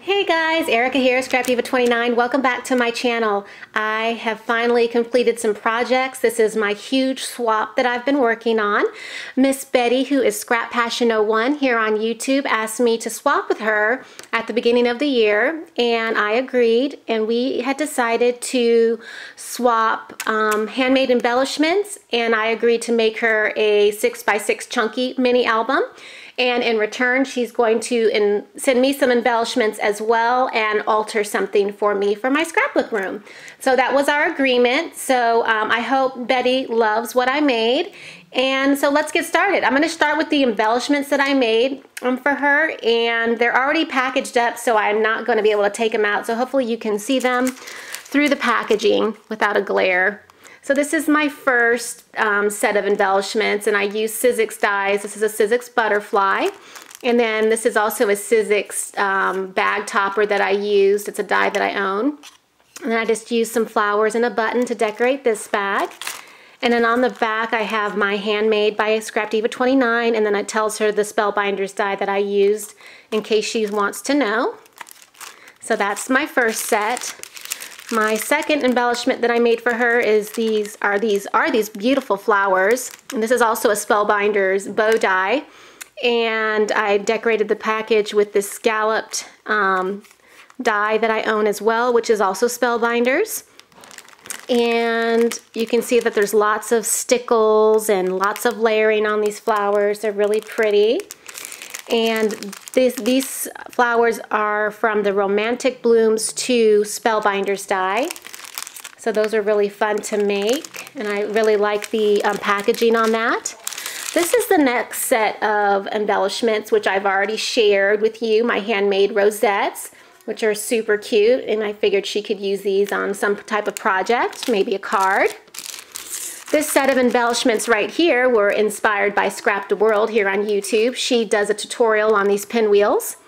Hey guys, Erica here, Scrap Diva 29. Welcome back to my channel. I have finally completed some projects. This is my huge swap that I've been working on. Miss Betty, who is Scrap Passion 01 here on YouTube, asked me to swap with her at the beginning of the year, and I agreed, and we had decided to swap handmade embellishments, and I agreed to make her a 6x6 chunky mini album. And in return, she's going to send me some embellishments as well and alter something for me for my scrapbook room. So that was our agreement. So I hope Betty loves what I made. And so let's get started. I'm going to start with the embellishments that I made for her. And they're already packaged up, so I'm not going to be able to take them out. So hopefully you can see them through the packaging without a glare. So this is my first set of embellishments, and I use Sizzix dies. This is a Sizzix butterfly, and then this is also a Sizzix bag topper that I used. It's a die that I own, and then I just used some flowers and a button to decorate this bag. And then on the back I have my Handmade by Scrap Diva 29, and then it tells her the Spellbinders die that I used in case she wants to know. So that's my first set. My second embellishment that I made for her is these beautiful flowers, and this is also a Spellbinders bow die, and I decorated the package with this scalloped die that I own as well, which is also Spellbinders. And you can see that there's lots of stickles and lots of layering on these flowers. They're really pretty. And these flowers are from the Romantic Blooms 2 Spellbinders die. So those are really fun to make, and I really like the packaging on that. This is the next set of embellishments, which I've already shared with you, my handmade rosettes, which are super cute, and I figured she could use these on some type of project, maybe a card. This set of embellishments right here were inspired by Scrap the World here on YouTube. She does a tutorial on these pinwheels.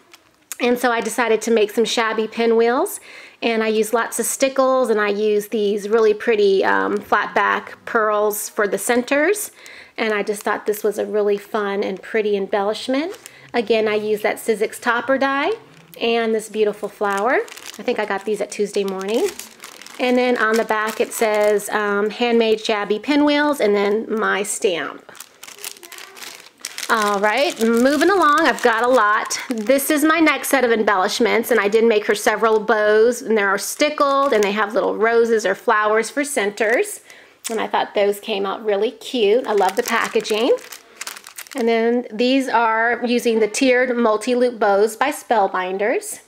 And so I decided to make some shabby pinwheels. And I used lots of stickles, and I used these really pretty flat back pearls for the centers. And I just thought this was a really fun and pretty embellishment. Again, I used that Sizzix topper die and this beautiful flower. I think I got these at Tuesday Morning. And then on the back it says handmade shabby pinwheels, and then my stamp. Alright, moving along, I've got a lot. This is my next set of embellishments, and I did make her several bows, and they are stickled, and they have little roses or flowers for centers. And I thought those came out really cute. I love the packaging. And then these are using the tiered multi-loop bows by Spellbinders.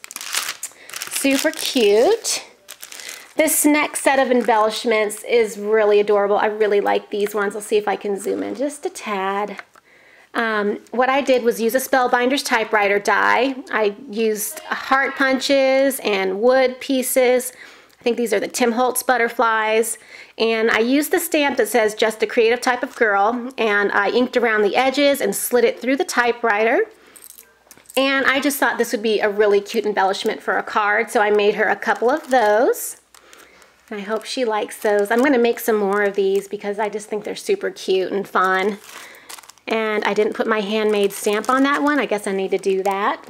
Super cute. This next set of embellishments is really adorable. I really like these ones. I'll see if I can zoom in just a tad. What I did was use a Spellbinders typewriter die. I used heart punches and wood pieces. I think these are the Tim Holtz butterflies. And I used the stamp that says "Just a Creative Type of Girl," and I inked around the edges and slid it through the typewriter. And I just thought this would be a really cute embellishment for a card, so I made her a couple of those. I hope she likes those. I'm going to make some more of these because I just think they're super cute and fun. And I didn't put my handmade stamp on that one. I guess I need to do that.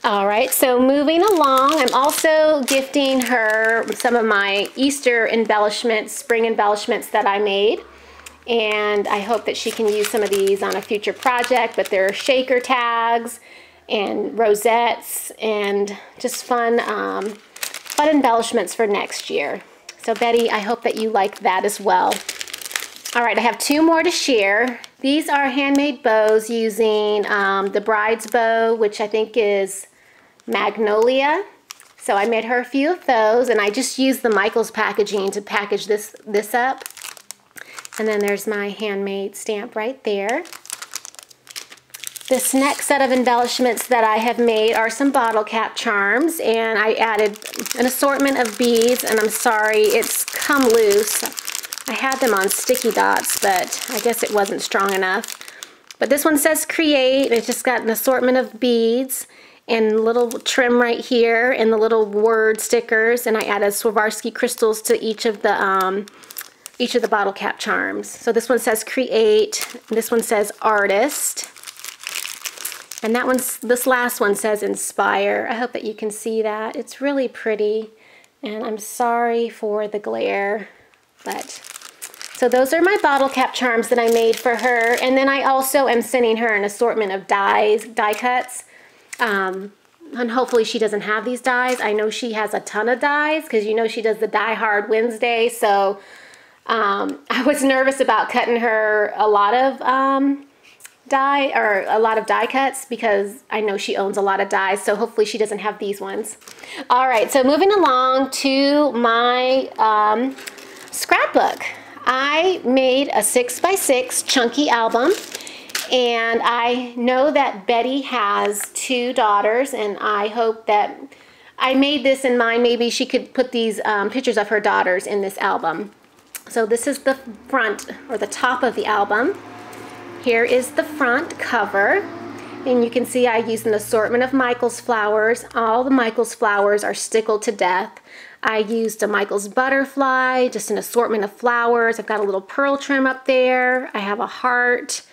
Alright, so moving along, I'm also gifting her some of my Easter embellishments, spring embellishments that I made. And I hope that she can use some of these on a future project, but they're shaker tags and rosettes and just fun embellishments for next year. So Betty, I hope that you like that as well. Alright, I have two more to share. These are handmade bows using the bride's bow, which I think is Magnolia. So I made her a few of those, and I just used the Michaels packaging to package this up. And then there's my handmade stamp right there. This next set of embellishments that I have made are some bottle cap charms, and I added an assortment of beads, and I'm sorry, it's come loose. I had them on sticky dots, but I guess it wasn't strong enough. But this one says "Create." It's just got an assortment of beads and little trim right here and the little word stickers, and I added Swarovski crystals to each of the bottle cap charms. So this one says "Create," and this one says "Artist." And that one's, this last one says inspire. I hope that you can see that. It's really pretty, and I'm sorry for the glare, but so those are my bottle cap charms that I made for her. And then I also am sending her an assortment of die cuts. And hopefully she doesn't have these dies. I know she has a ton of dies because you know she does the Die Hard Wednesday. So I was nervous about cutting her a lot of die cuts because I know she owns a lot of dies. So hopefully she doesn't have these ones. All right, so moving along to my scrapbook. I made a 6x6 chunky album. And I know that Betty has 2 daughters, and I hope that I made this in mind. Maybe she could put these pictures of her daughters in this album. So this is the front or the top of the album. Here is the front cover. And you can see I used an assortment of Michael's flowers. All the Michael's flowers are stickled to death. I used a Michael's butterfly, just an assortment of flowers. I've got a little pearl trim up there. I have a heart.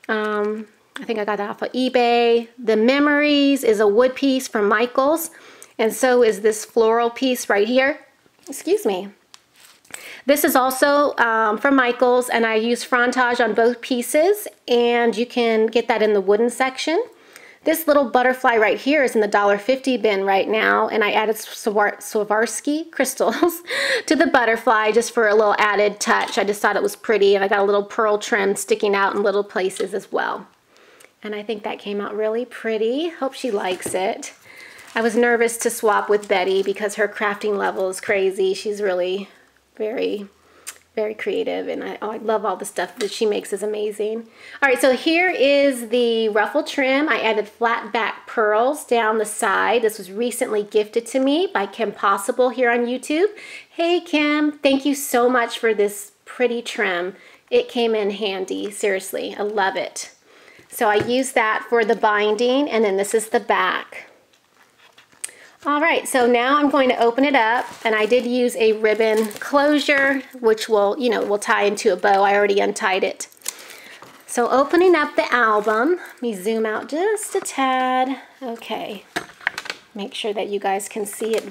I think I got that off of eBay. The Memories is a wood piece from Michael's, and so is this floral piece right here. Excuse me. This is also from Michael's, and I use frontage on both pieces, and you can get that in the wooden section. This little butterfly right here is in the $1.50 bin right now, and I added Swarovski crystals to the butterfly just for a little added touch. I just thought it was pretty, and I got a little pearl trim sticking out in little places as well. And I think that came out really pretty. Hope she likes it. I was nervous to swap with Betty because her crafting level is crazy. She's really very creative, and I love all the stuff that she makes is amazing. All right, so here is the ruffle trim. I added flat back pearls down the side. This was recently gifted to me by Kim Possible here on YouTube. Hey Kim, thank you so much for this pretty trim. It came in handy, seriously, I love it. So I used that for the binding, and then this is the back. All right, so now I'm going to open it up, and I did use a ribbon closure, which will, will tie into a bow. I already untied it. So opening up the album, let me zoom out just a tad. Okay, make sure that you guys can see it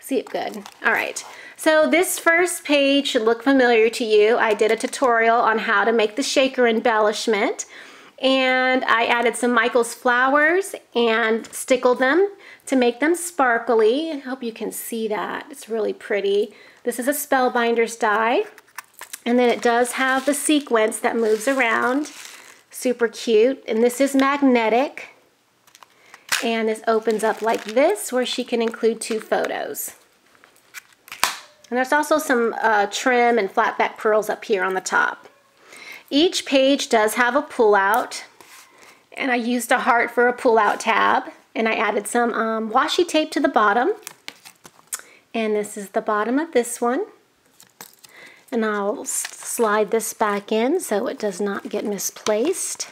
see it good. All right, so this first page should look familiar to you. I did a tutorial on how to make the shaker embellishment. And I added some Michael's flowers and stickled them to make them sparkly. I hope you can see that. It's really pretty. This is a Spellbinders die. And then it does have the sequence that moves around. Super cute. And this is magnetic. And this opens up like this, where she can include 2 photos. And there's also some trim and flat back pearls up here on the top. Each page does have a pull-out, and I used a heart for a pull-out tab, and I added some washi tape to the bottom. And this is the bottom of this one. And I'll slide this back in so it does not get misplaced.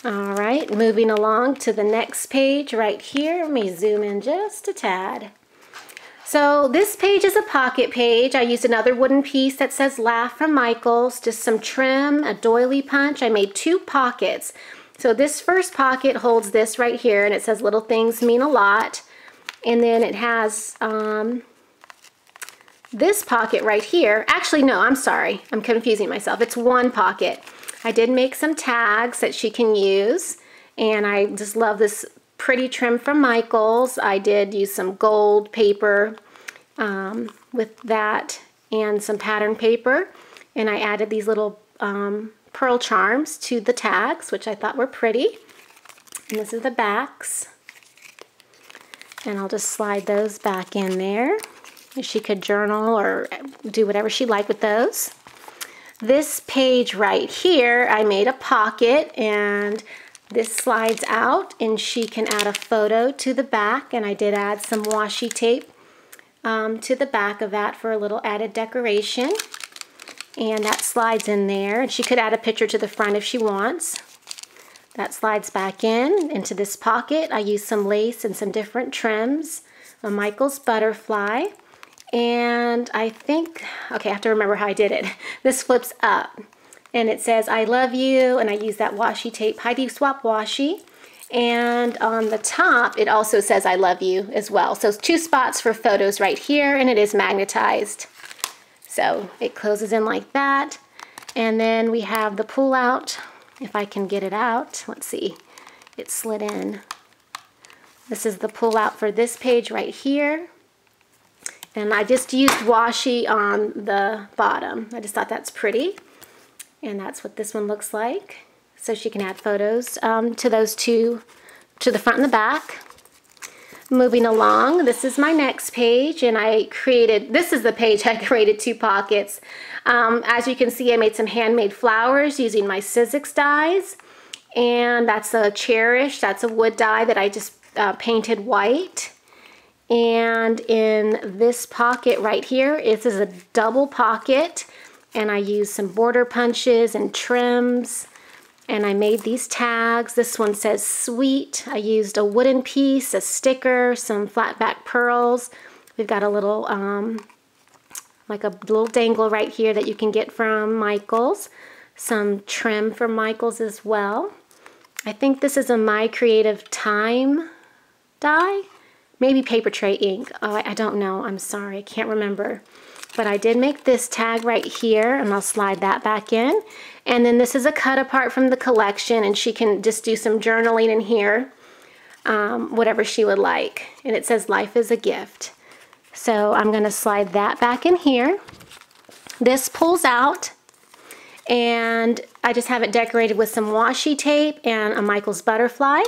All right, moving along to the next page right here. Let me zoom in just a tad. So this page is a pocket page. I used another wooden piece that says Laugh from Michael's, just some trim, a doily punch. I made 2 pockets. So this first pocket holds this right here, and it says Little Things Mean a Lot. And then it has this pocket right here. Actually, no, I'm sorry. I'm confusing myself. It's 1 pocket. I did make some tags that she can use, and I just love this pretty trim from Michael's. I did use some gold paper with that and some pattern paper, and I added these little pearl charms to the tags, which I thought were pretty. And this is the backs, and I'll just slide those back in there. She could journal or do whatever she liked with those. This page right here, I made a pocket, and this slides out, and she can add a photo to the back, and I did add some washi tape to the back of that for a little added decoration. And that slides in there, and she could add a picture to the front if she wants. That slides back in into this pocket. I used some lace and some different trims, a Michael's butterfly, and I think, okay, I have to remember how I did it. This flips up. and it says I love you, and I use that washi tape, Heidi Swap washi. And on the top, it also says I love you as well. So 2 spots for photos right here, and it is magnetized. So it closes in like that. And then we have the pull out, if I can get it out. Let's see, it slid in. This is the pull out for this page right here. And I just used washi on the bottom. I just thought that's pretty. And that's what this one looks like. So she can add photos to those 2, to the front and the back. Moving along, this is my next page, and this is the page I created 2 pockets. As you can see, I made some handmade flowers using my Sizzix dies. And that's a Cherish, that's a wood die that I just painted white. And in this pocket right here, this is a double pocket, and I used some border punches and trims, and I made these tags. This one says sweet. I used a wooden piece, a sticker, some flat back pearls. We've got a little, like a little dangle right here that you can get from Michaels. Some trim from Michaels as well. I think this is a My Creative Time die. Maybe paper tray ink. Oh, I don't know. I'm sorry. I can't remember. But I did make this tag right here, and I'll slide that back in. And then this is a cut apart from the collection, and she can just do some journaling in here, whatever she would like. And it says life is a gift. So I'm going to slide that back in here. This pulls out, and I just have it decorated with some washi tape and a Michaels butterfly.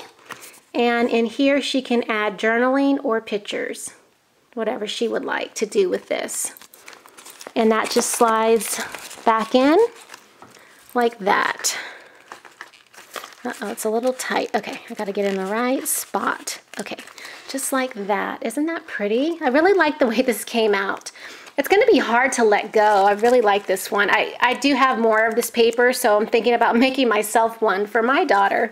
And in here she can add journaling or pictures, whatever she would like to do with this. And that just slides back in like that. Uh-oh, it's a little tight. Okay, I gotta get in the right spot. Okay, just like that. Isn't that pretty? I really like the way this came out. It's gonna be hard to let go. I really like this one. I do have more of this paper, so I'm thinking about making myself one for my daughter.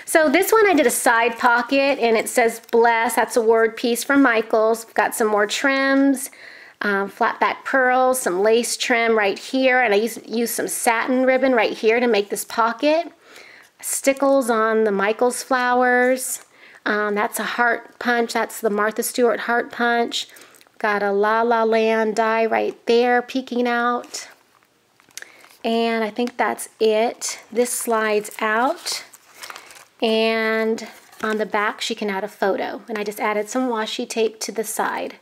So this one I did a side pocket, and it says bless. That's a word piece from Michaels. Got some more trims, flat back pearls, some lace trim right here, and I used some satin ribbon right here to make this pocket. Stickles on the Michaels flowers. That's a heart punch. That's the Martha Stewart heart punch. Got a La La Land die right there peeking out. And I think that's it. This slides out. And on the back she can add a photo, and I just added some washi tape to the side,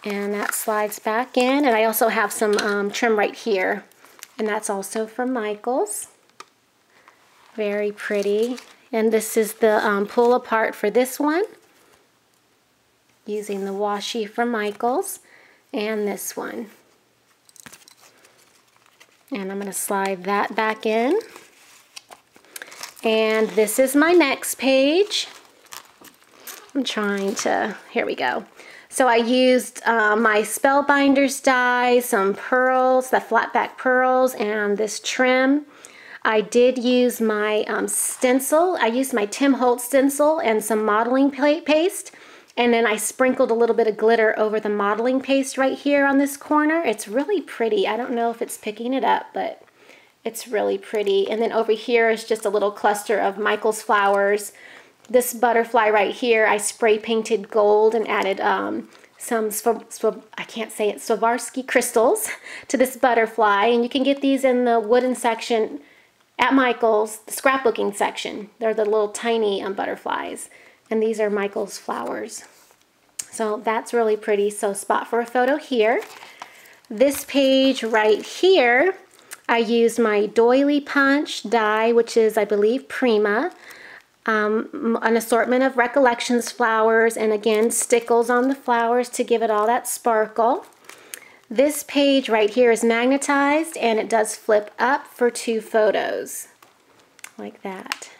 and that slides back in. And I also have some trim right here, and that's also from Michaels. Very pretty. And this is the pull apart for this one, using the washi from Michaels, and this one. And I'm going to slide that back in. And this is my next page. I'm trying to, here we go. So I used my Spellbinders die, some pearls, the flat back pearls, and this trim. I did use my stencil. I used my Tim Holtz stencil and some modeling paste. And then I sprinkled a little bit of glitter over the modeling paste right here on this corner. It's really pretty. I don't know if it's picking it up, but it's really pretty. And then over here is just a little cluster of Michaels flowers. This butterfly right here, I spray painted gold and added some, I can't say it, Swarovski crystals to this butterfly. And you can get these in the wooden section at Michaels, the scrapbooking section. They're the little tiny butterflies. And these are Michaels flowers. So that's really pretty. So spot for a photo here. This page right here, I used my doily punch die, which is, I believe, Prima. An assortment of Recollections flowers, and again, stickles on the flowers to give it all that sparkle. This page right here is magnetized, and it does flip up for 2 photos, like that.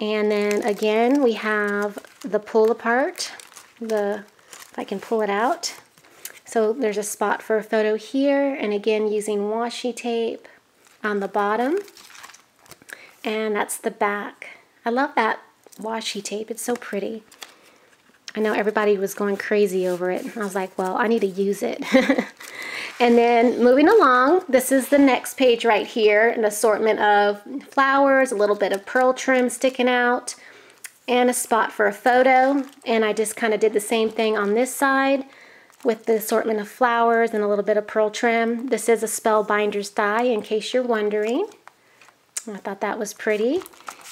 And then again, we have the pull apart, if I can pull it out. So there's a spot for a photo here, and again, using washi tape on the bottom. And that's the back. I love that washi tape. It's so pretty. I know everybody was going crazy over it. I was like, well, I need to use it. And then moving along, this is the next page right here, an assortment of flowers, a little bit of pearl trim sticking out, and a spot for a photo. And I just kind of did the same thing on this side with the assortment of flowers and a little bit of pearl trim. This is a Spellbinders die, in case you're wondering. I thought that was pretty.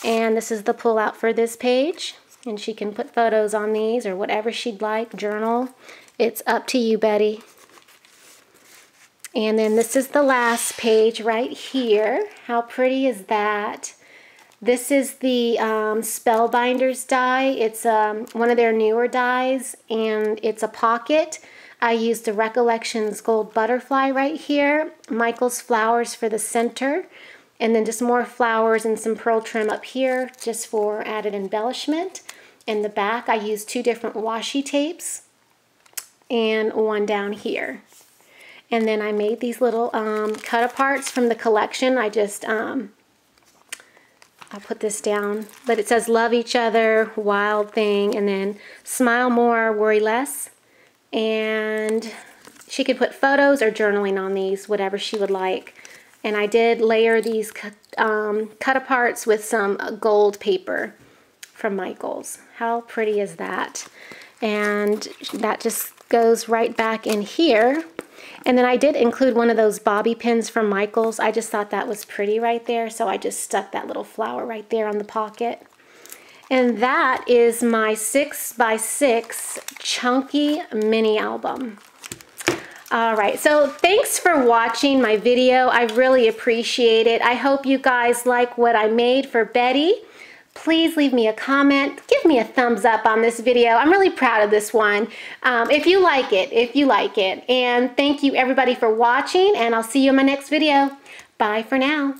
And this is the pull out for this page. And she can put photos on these or whatever she'd like, journal. It's up to you, Betty. And then this is the last page right here. How pretty is that? This is the Spellbinders die. It's one of their newer dies, and it's a pocket. I used the Recollections Gold Butterfly right here, Michael's Flowers for the center, and then just more flowers and some pearl trim up here just for added embellishment. In the back, I used 2 different washi tapes and one down here. And then I made these little cut-aparts from the collection. I just, I'll put this down, but it says love each other, wild thing, and then smile more, worry less. And she could put photos or journaling on these, whatever she would like. And I did layer these cut-aparts with some gold paper from Michael's. How pretty is that? And that just goes right back in here. And then I did include one of those bobby pins from Michael's. I just thought that was pretty right there, so I just stuck that little flower right there on the pocket. And that is my 6x6 chunky mini album. Alright, so thanks for watching my video. I really appreciate it. I hope you guys like what I made for Betty. Please leave me a comment. Give me a thumbs up on this video. I'm really proud of this one. If you like it. And thank you everybody for watching, and I'll see you in my next video. Bye for now.